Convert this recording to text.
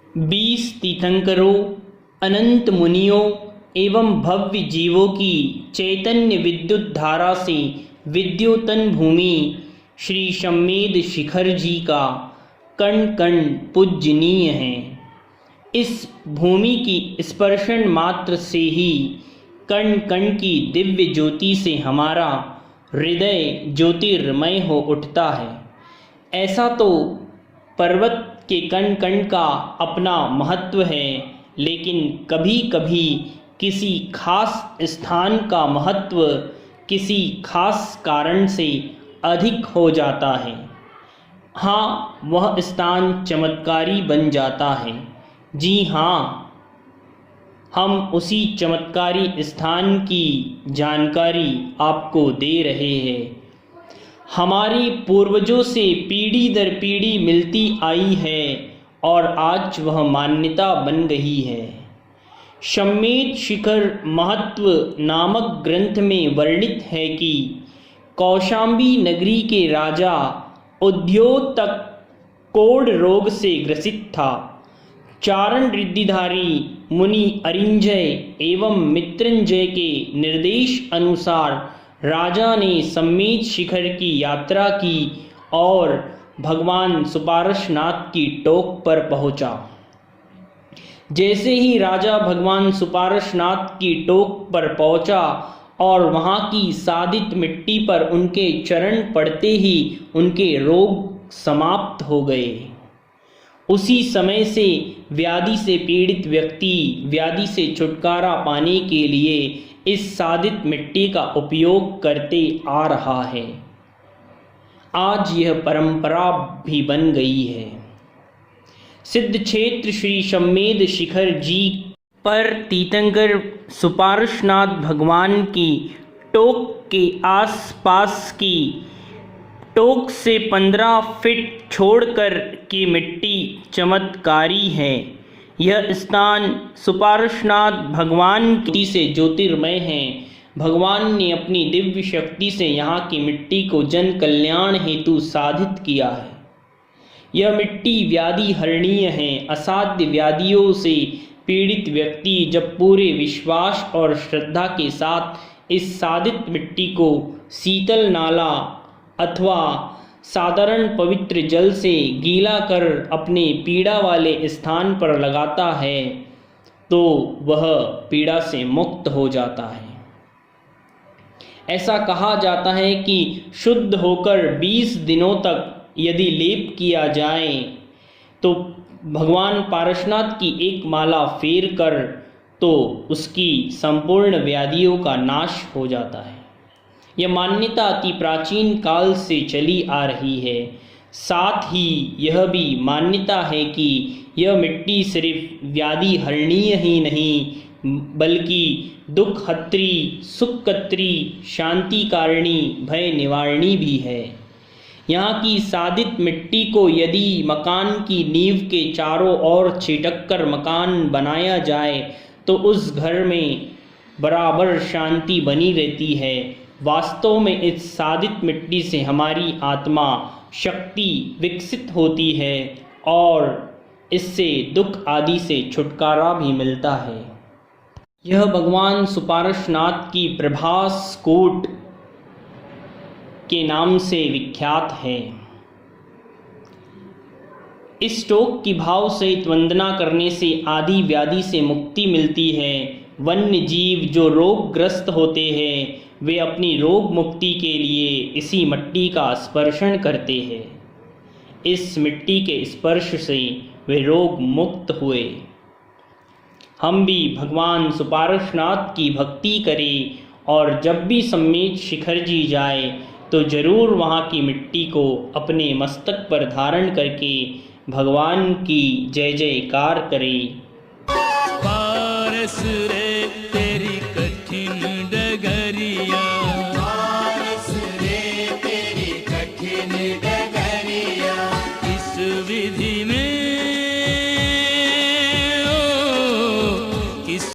20 तीर्थंकरों, अनंत मुनियों एवं भव्य जीवों की चैतन्य विद्युत धारा से विद्योतन भूमि श्री शम्मेद शिखर जी का कण कण पूजनीय है। इस भूमि की स्पर्शन मात्र से ही कण कण की दिव्य ज्योति से हमारा हृदय ज्योतिर्मय हो उठता है। ऐसा तो पर्वत के कण कण का अपना महत्व है, लेकिन कभी कभी किसी खास स्थान का महत्व किसी खास कारण से अधिक हो जाता है। हाँ, वह स्थान चमत्कारी बन जाता है। जी हाँ, हम उसी चमत्कारी स्थान की जानकारी आपको दे रहे हैं। हमारे पूर्वजों से पीढ़ी दर पीढ़ी मिलती आई है और आज वह मान्यता बन गई है। शम्मेद शिखर महत्व नामक ग्रंथ में वर्णित है कि कौशांबी नगरी के राजा उद्योतक कोढ़ रोग से ग्रसित था। चारण रिद्धिधारी मुनि अरिंजय एवं मित्रंजय के निर्देश अनुसार राजा ने शम्मेद शिखर की यात्रा की और भगवान सुपार्श्वनाथ की टोक पर पहुंचा। जैसे ही राजा भगवान सुपार्श्वनाथ की टोक पर पहुंचा और वहां की सादित मिट्टी पर उनके चरण पड़ते ही उनके रोग समाप्त हो गए। उसी समय से व्याधि से पीड़ित व्यक्ति व्याधि से छुटकारा पाने के लिए इस सादित मिट्टी का उपयोग करते आ रहा है। आज यह परंपरा भी बन गई है। सिद्ध क्षेत्र श्री शम्मेद शिखर जी पर तीर्थंकर सुपार्श्वनाथ भगवान की टोक के आसपास की टोक से 15 फीट छोड़कर की मिट्टी चमत्कारी है। यह स्थान सुपार्श्वनाथ भगवान की से ज्योतिर्मय है। भगवान ने अपनी दिव्य शक्ति से यहाँ की मिट्टी को जन कल्याण हेतु साधित किया है। यह मिट्टी व्याधि हरणीय है। असाध्य व्याधियों से पीड़ित व्यक्ति जब पूरे विश्वास और श्रद्धा के साथ इस साधित मिट्टी को शीतल नाला अथवा साधारण पवित्र जल से गीला कर अपने पीड़ा वाले स्थान पर लगाता है तो वह पीड़ा से मुक्त हो जाता है। ऐसा कहा जाता है कि शुद्ध होकर 20 दिनों तक यदि लेप किया जाए तो भगवान पार्श्वनाथ की एक माला फेर कर तो उसकी संपूर्ण व्याधियों का नाश हो जाता है। यह मान्यता अति प्राचीन काल से चली आ रही है। साथ ही यह भी मान्यता है कि यह मिट्टी सिर्फ व्याधि हरणीय ही नहीं बल्कि दुख हत्री, सुखकत्री, शांति कारिणी, भय निवारणी भी है। यहाँ की सादित मिट्टी को यदि मकान की नींव के चारों ओर छिटक कर मकान बनाया जाए तो उस घर में बराबर शांति बनी रहती है। वास्तव में इस सादित मिट्टी से हमारी आत्मा शक्ति विकसित होती है और इससे दुख आदि से छुटकारा भी मिलता है। यह भगवान सुपार्श्वनाथ की प्रभास कूट के नाम से विख्यात है। इस टोक की भाव सहित वंदना करने से आदि व्याधि से मुक्ति मिलती है। वन्य जीव जो रोगग्रस्त होते हैं वे अपनी रोग मुक्ति के लिए इसी मिट्टी का स्पर्शन करते हैं। इस मिट्टी के स्पर्श से वे रोग मुक्त हुए। हम भी भगवान सुपार्श्वनाथ की भक्ति करें और जब भी शम्मेद शिखर जी जाए तो जरूर वहाँ की मिट्टी को अपने मस्तक पर धारण करके भगवान की जय जयकार करें। पारस रे तेरी कठिन डगरिया